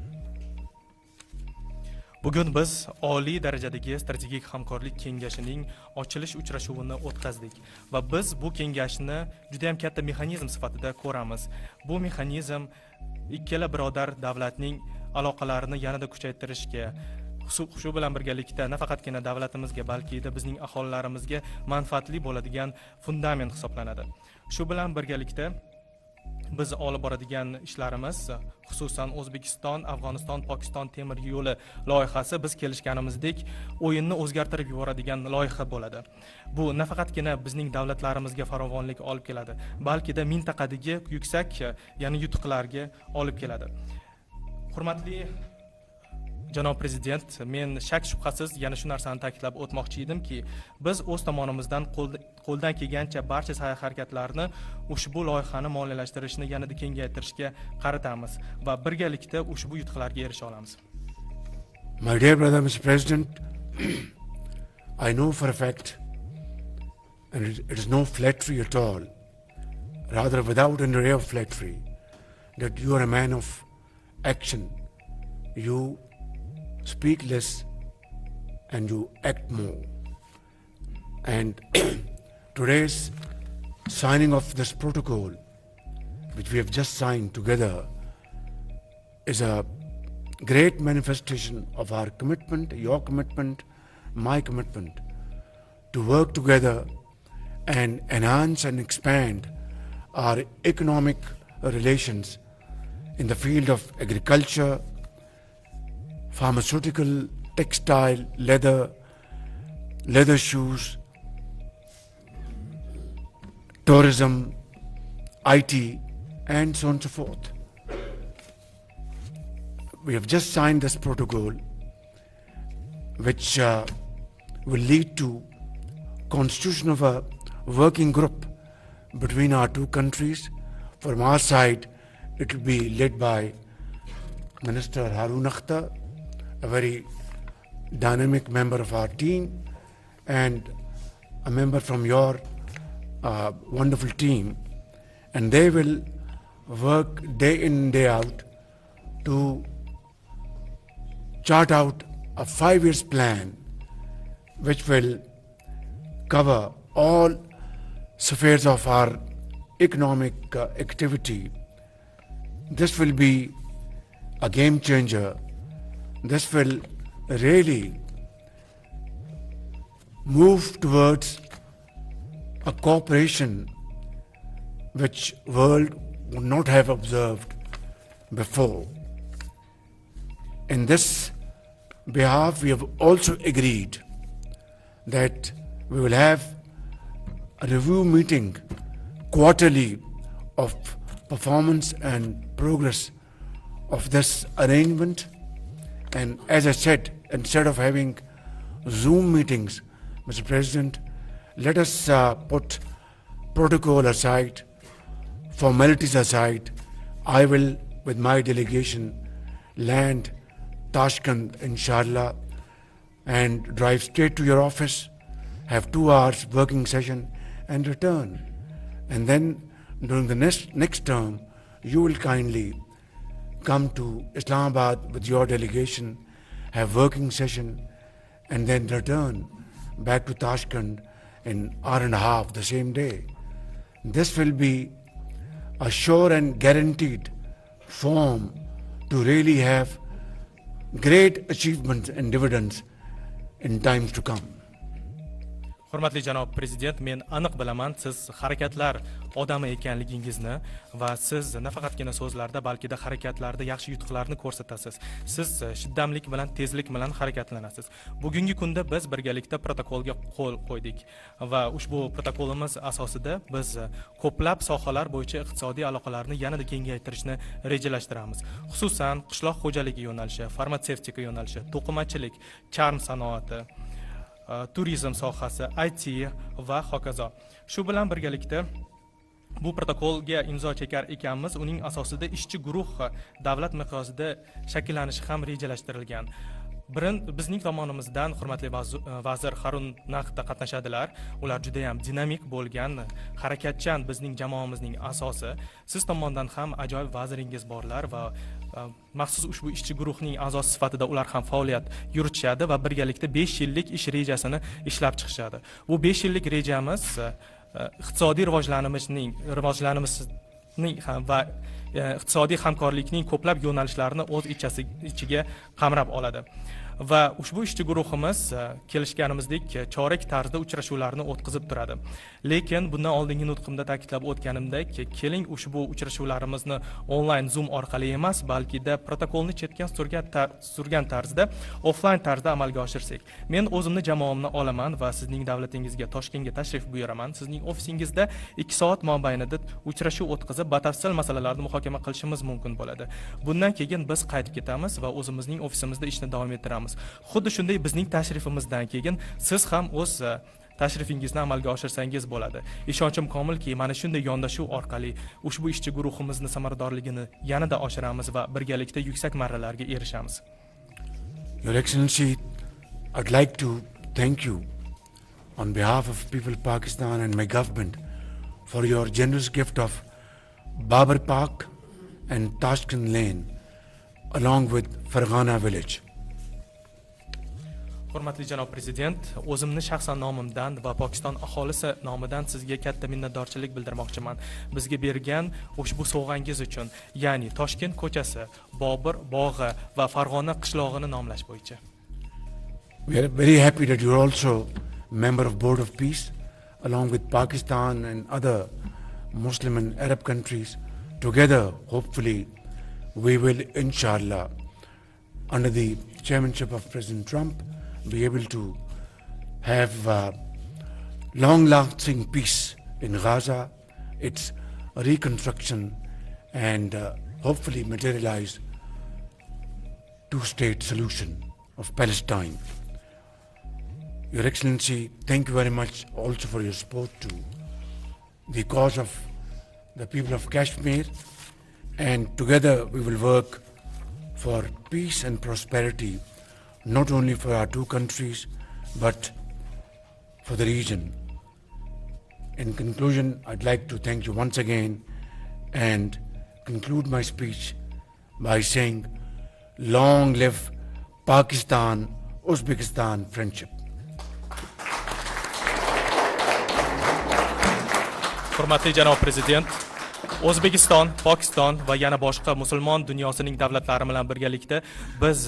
Speaker 5: Bugun biz oliy darajadagi strategik hamkorlik kengashining ochilish uchrashuvini o'tkazdik va biz bu kengashni juda ham katta mexanizm sifatida ko'ramiz. Bu mexanizm ikkala birodar davlatning aloqalarini yanada kuchaytirishga, shu bilan birgalikda nafaqatgina davlatimizga, balki bizning aholalarimizga manfaatli bo'ladigan fundament hisoblanadi. Shu bilan birgalikda biz olib boradigan ishlarimiz, xususan O'zbekiston, Afg'oniston, Pokiston temir yo'li loyihasi biz kelishganimizdek o'yinni o'zgartirib yuboradigan loyiha bo'ladi. Bu nafaqatgina bizning davlatlarimizga farovonlik olib keladi, balki mintaqadagi yuksak yutuqlarga olib keladi. Hurmatli Janob Prezident, men shak shubhasiz yana shu narsani ta'kidlab o'tmoqchi edimki, biz o'z tomonimizdan qo'ldan kelgancha barcha sa'y-harakatlarni ushbu loyihani moliyalashtirishni yanada kengaytirishga qaratamiz va birgalikda ushbu yutuqlarga erisha olamiz.
Speaker 6: My dear brother, Mr. President, I know for a fact, and it is no flattery at all, rather without an array of flattery, that you are a man of action. You speak less and you act more. And today's signing of this protocol, which we have just signed together, is a great manifestation of our commitment, your commitment, my commitment, to work together and enhance and expand our economic relations in the field of agriculture, pharmaceutical, textile, leather shoes, tourism, IT, and so on and so forth. We have just signed this protocol, which will lead to constitution of a working group between our two countries. From our side, it will be led by Minister Harun Akhtar, a very dynamic member of our team, and a member from your wonderful team, and they will work day in, day out to chart out a 5-year plan which will cover all spheres of our economic activity. This will be a game changer. This will really move towards a cooperation which world would not have observed before. In this behalf, we have also agreed that we will have a review meeting quarterly of performance and progress of this arrangement. And as I said, instead of having Zoom meetings, Mr. President, let us put protocol aside, formalities aside. I will, with my delegation, land Tashkent, inshallah, and drive straight to your office, have 2 hours working session, and return. And then, during the next term, you will kindly come to Islamabad with your delegation, have working session, and then return back to Tashkent in an hour and a half the same day. This will be a sure and guaranteed form to really have great achievements and dividends in times to come.
Speaker 5: Hurmatli janob prezident, men aniq bilaman siz harakatlar odami ekanligingizni va siz nafaqatgina so'zlarda, balkida harakatlarda yaxshi yutuqlarni ko'rsatasiz. Siz shiddamlik bilan, tezlik bilan harakatlanasiz. Bugungi kunda biz birgalikda protokolga qo'l qo'ydik va ushbu protokolimiz asosida biz ko'plab sohalar bo'yicha iqtisodiy aloqalarni yanada kengaytirishni rejalashtiramiz. Xususan, qishloq xo'jaligi yo'nalishi, farmatsevtika yo'nalishi, to'qimachilik, charm sanoati, turizm sohasi, IT va hokazo. Shu bilan birgalikda bu protokolga imzo chekar ekanmiz. Uning asosida ishchi guruh davlat miqyosida shakllanishi ham rejalashtirilgan. Bizning tomonimizdan hurmatli vazir Harun Naqdda qatnashadilar. Ular juda ham dinamik bo'lgan, harakatchan bizning jamoamizning asosi. Siz tomondan ham ajoyib vaziringiz borlar va maxsus ushbu ishchi guruhning a'zosi sifatida ular ham faoliyat yuritishadi va birgalikda 5 yillik ish rejasini ishlab chiqishadi. Bu 5 yillik rejamiz iqtisodiy rivojlanishning va iqtisodiy hamkorlikning ko'plab yo'nalishlarini o'z ichiga qamrab oladi. Va ushbu ishchi guruhimiz kelishganimizdek chorak tarzda uchrashuvlarni o'tkazib turadi. Lekin bundan oldingi nutqimda ta'kidlab o'tganimdek, keling ushbu uchrashuvlarimizni onlayn Zoom orqali emas, balkida protokolni chetga surgan tarzda, offlayn tarzda amalga oshirsak. Men o'zimni jamoamni olaman va sizning davlatingizga Toshkentga tashrif buyuraman. Sizning ofisingizda 2 soat mobaynida uchrashuv o'tkazib, batafsil masalalarni muhokama qilishimiz mumkin bo'ladi. Bundan keyin biz qaytib ketamiz va o'zimizning ofisimizda ishni davom ettiramiz. Xuddi shunday bizning tashrifimizdan keyin siz ham o'z tashrifingizni amalga oshirsangiz bo'ladi. Ishonchim komilki, mana shunday yondashuv orqali ushbu ishchi guruhimizni samaradorligini yanada oshiramiz va birgalikda yuksak marralarga erishamiz.
Speaker 6: Your Excellency, I'd like to thank you on behalf of people of Pakistan and my government for your generous gift of Babar Park and Tashkent Lane along with Farg'ona village.
Speaker 5: Hurmatli janob prezident, o'zimni shaxsan nomimdan va Pokiston aholisi nomidan sizga katta minnatdorchilik bildirmoqchiman. Bizga bergan ushbu sovg'angiz uchun, ya'ni Toshkent ko'chasi, Bobur bog'i va Farg'ona qishlog'ini nomlash bo'yicha.
Speaker 6: We are very happy that you are also member of Board of Peace along with Pakistan and other Muslim and Arab countries. Together, hopefully, we will, inshallah, under the chairmanship of President Trump, be able to have long-lasting peace in Gaza, its reconstruction, and hopefully materialize two-state solution of Palestine. Your Excellency, thank you very much also for your support to the cause of the people of Kashmir, and together we will work for peace and prosperity, not only for our two countries, but for the region. In conclusion, I'd like to thank you once again and conclude my speech by saying, long live Pakistan-Uzbekistan friendship.
Speaker 5: Hurmatli janob prezident, O'zbekiston, Pokiston va yana boshqa musulmon dunyosining davlatlari bilan birgalikda biz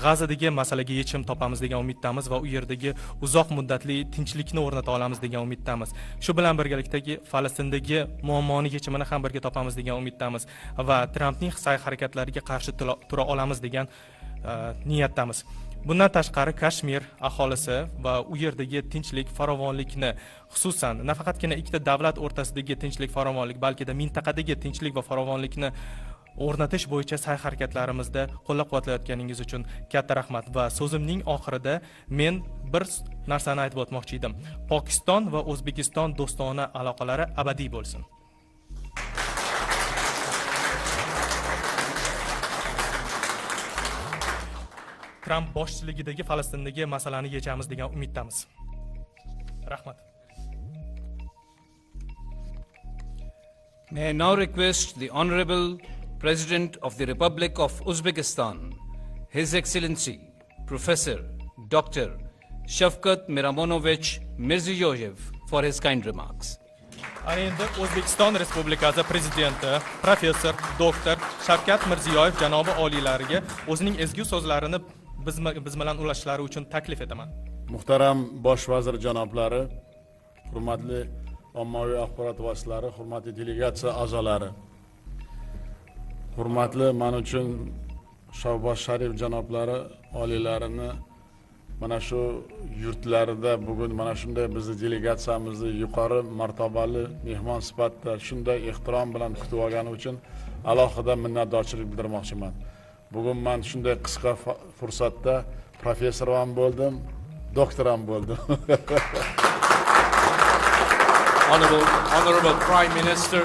Speaker 5: G'azadagi masalaga yechim topamiz degan umiddamiz va u yerdagi uzoq muddatli tinchlikni o'rnata olamiz degan umiddamiz. Shu bilan birgalikdagi Falastindagi muammoning yechimini ham birga topamiz degan umiddamiz va Trampning sa'y-harakatlariga qarshi tura olamiz degan niyatdamiz. Bundan tashqari Kashmir aholisi va u yerdagi tinchlik, farovonlikni, xususan nafaqatgina ikkita davlat o'rtasidagi tinchlik, farovonlik, balki mintaqadagi tinchlik va farovonlikni o'rnatish bo'yicha sa'y-harakatlarimizda qo'llab-quvvatlayotganingiz uchun katta rahmat. Va so'zimning oxirida men bir narsani aytib o'tmoqchi edim. Pokiston va O'zbekiston do'stona aloqalari abadiy bo'lsin. Trump boshchiligidagi Falastindagi masalani yechamiz degan umiddamiz. Rahmat.
Speaker 2: May I now request the Honorable President of the Republic of Uzbekistan, His Excellency Professor Dr. Shavkat Miramonovich Mirziyoyev for his kind remarks.
Speaker 5: Endi O'zbekiston Respublikasi Prezidenti Professor Dr. Shavkat Mirziyoyev janobi oliylariga o'zining ezgu so'zlarini biz bilan ulashlari uchun taklif etaman.
Speaker 7: Muhtaram bosh vazir janoblari, hurmatli ommaviy axborot vositalari, hurmatli delegatsiya a'zolari, hurmatli men uchun Shahboz Sharif janoblari oliylarini mana shu yurtlarida bugun mana shunday bizni delegatsiyamizni yuqori martabali mehmon sifatida shunday ehtirom bilan kutib olgani uchun alohida minnatdorchilik bildirmoqchiman. Bugun men shunday qisqa fursatda professor ham bo'ldim, doktor ham bo'ldim.
Speaker 8: Honorable Prime Minister,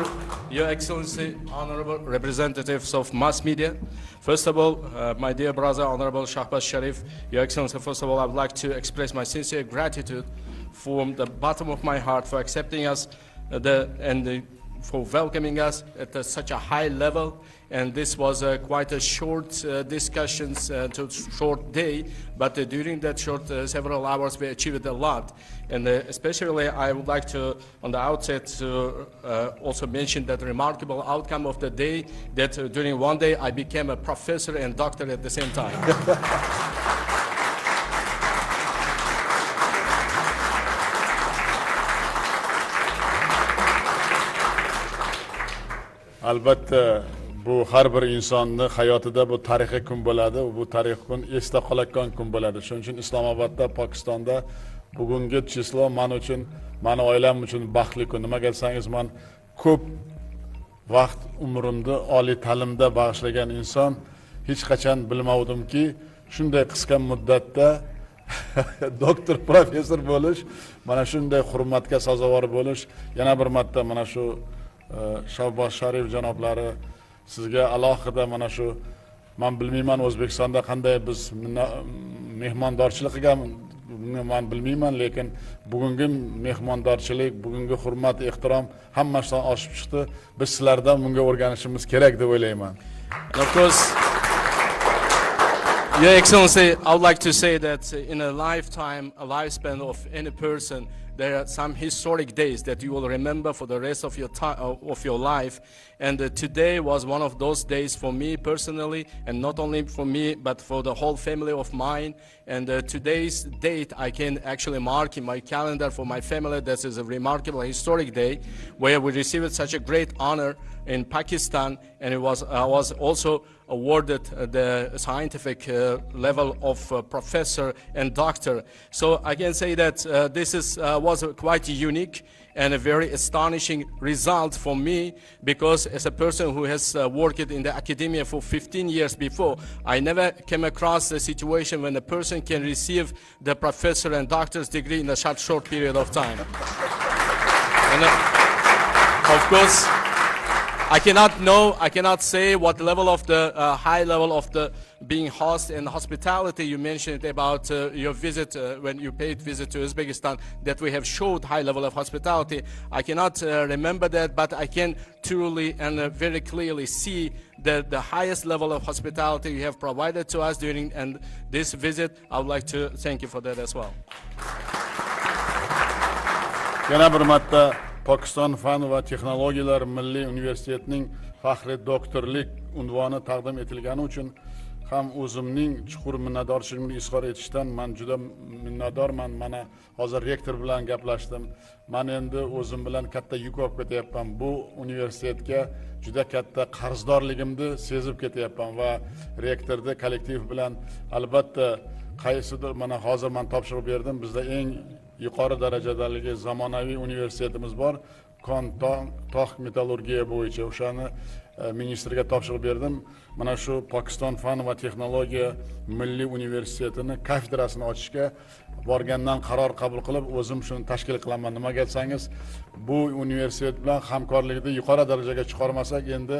Speaker 8: Your Excellency, honorable representatives of mass media. First of all, my dear brother, Honorable Shahbaz Sharif, Your Excellency, first of all, I would like to express my sincere gratitude from the bottom of my heart for accepting us for welcoming us at such a high level. And this was quite a short discussions, short day, but during that short several hours we achieved a lot. And especially I would like to, on the outset, also mention that remarkable outcome of the day, that during one day I became a professor and doctor at the same time.
Speaker 7: Albatta bu har bir insonni hayotida bu tarixiy kun bo'ladi, bu tarixiy kun esda qoladigan kun bo'ladi. Shuning uchun Islomobodda, Pokistonda bugungi chislo men uchun, meni oilam uchun baxtli kun. Nima desangiz, men ko'p vaqt umrimni oliy ta'limda bag'ishlagan inson hech qachon bilmavdimki, shunday qisqa muddatda doktor, professor bo'lish, mana shunday hurmatga sazovor bo'lish, yana bir marta mana shu Shahboz Sharif janoblari sizga alohida mana shu, men bilmayman O'zbekistonda qanday biz mehmondorchilik qilgan, men bilmayman, lekin bugungi mehmondorchilik, bugungi hurmat, ehtirom hammasidan oshib chiqdi. Biz sizlardan bunga o'rganishimiz kerak deb o'ylayman.
Speaker 8: And of course, Your Excellency, I would like to say that in a lifetime, a lifespan of any person, there are some historic days that you will remember for the rest of your time, of your life. And today was one of those days for me personally, and not only for me, but for the whole family of mine. And today's date I can actually mark in my calendar for my family. This is a remarkable historic day where we received such a great honor in Pakistan, and I was also awarded the scientific level of professor and doctor. So I can say that this was quite unique and a very astonishing result for me, because as a person who has worked in the academia for 15 years before, I never came across a situation when a person can receive the professor and doctor's degree in a short period of time. And of course, I cannot say what level of the high level of the being host and hospitality you mentioned about your visit when you paid visit to Uzbekistan, that we have showed high level of hospitality. I cannot remember that, but I can truly and very clearly see the highest level of hospitality you have provided to us during this visit. I would like to thank you for that as well.
Speaker 7: Pokiston Fan va Texnologiyalar Milliy universitetining faxriy doktorlik unvoni taqdim etilgani uchun ham o'zimning chuqur minnatdorchiligimni izhor etishdan men juda minnatdorman. Mana hozir rektor bilan gaplashdim. Men endi o'zim bilan katta yuk olib ketyapman. Bu universitetga juda katta qarzdorligimni sezib ketyapman va rektorni kollektiv bilan albatta qaysidir mana hozir men topshiriq berdim. Bizda eng yuqori darajadagi zamonaviy universitetimiz bor. Tog' metallurgiya bo'yicha o'shani ministrga topshiriq berdim. Mana shu Pokiston Fan va Texnologiya Milliy universitetini kafedrasini ochishga borgandan qaror qabul qilib, o'zim shuni tashkil qilaman. Nima desangiz, bu universitet bilan hamkorlikni yuqori darajaga chiqarmasak, endi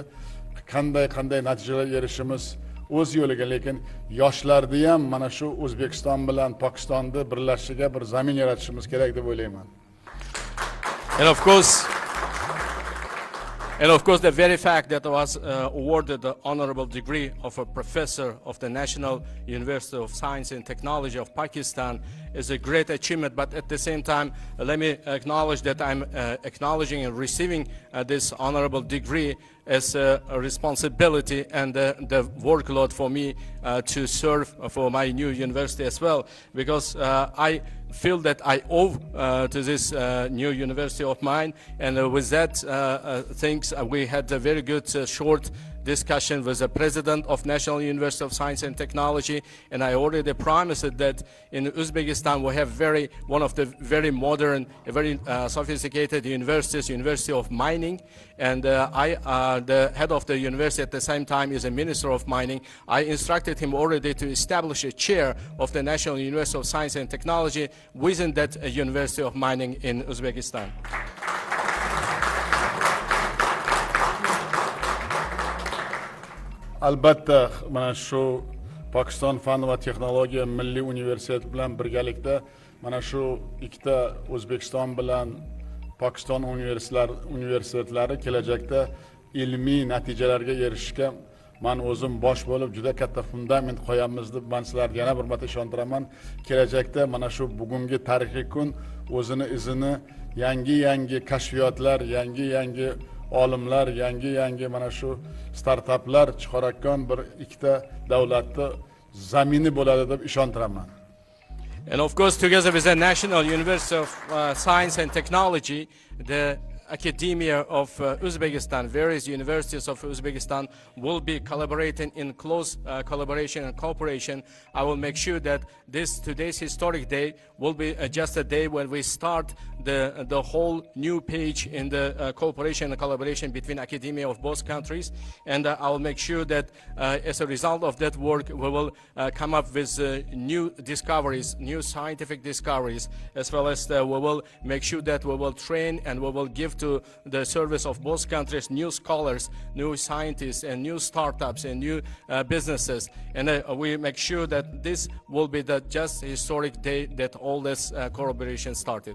Speaker 7: qanday natijalar erishishimiz o'z yo'liga, lekin yoshlarni ham mana shu O'zbekiston bilan Pokistonni birlashishiga bir zamin yaratishimiz kerak deb o'ylayman.
Speaker 8: And of course, the very fact that I was awarded the honorable degree of a professor of the National University of Science and Technology of Pakistan is a great achievement. But at the same time, let me acknowledge that I'm acknowledging and receiving this honorable degree as a responsibility and the workload for me to serve for my new university as well, because I feel that I owe to this new university of mine. And with that things, we had a very good short discussion with the president of National University of Science and Technology, and I already promised that in Uzbekistan we have one of the very modern, very sophisticated universities, University of Mining, and the head of the university at the same time is a minister of mining. I instructed him already to establish a chair of the National University of Science and Technology within that University of Mining in Uzbekistan.
Speaker 7: Albatta mana shu Pokiston fan va texnologiya milliy universiteti bilan birgalikda mana shu ikkita O'zbekiston bilan Pokiston universitetlari kelajakda ilmiy natijalarga erishishga men o'zim bosh bo'lib juda katta fundament qo'yamiz deb men sizlarga yana bir marta ishontiraman. Kelajakda mana shu bugungi tarixiy kun o'zini izini yangi kashfiyotlar, yangi olimlar, yangi mana shu startaplar chiqarayotgan bir ikkita davlatni zamini bo'ladi deb ishontiraman.
Speaker 8: And of course, together with the National University of Science and Technology, the academia of Uzbekistan, various universities of Uzbekistan will be collaborating in close collaboration and cooperation. I will make sure that today's historic day will be just a day when we start the whole new page in the cooperation and collaboration between academia of both countries. And I will make sure that as a result of that work, we will come up with new discoveries, new scientific discoveries, as well as we will make sure that we will train and we will give to the service of both countries new scholars, new scientists, and new startups and new businesses. And we make sure that this will be the just historic day that all this collaboration started.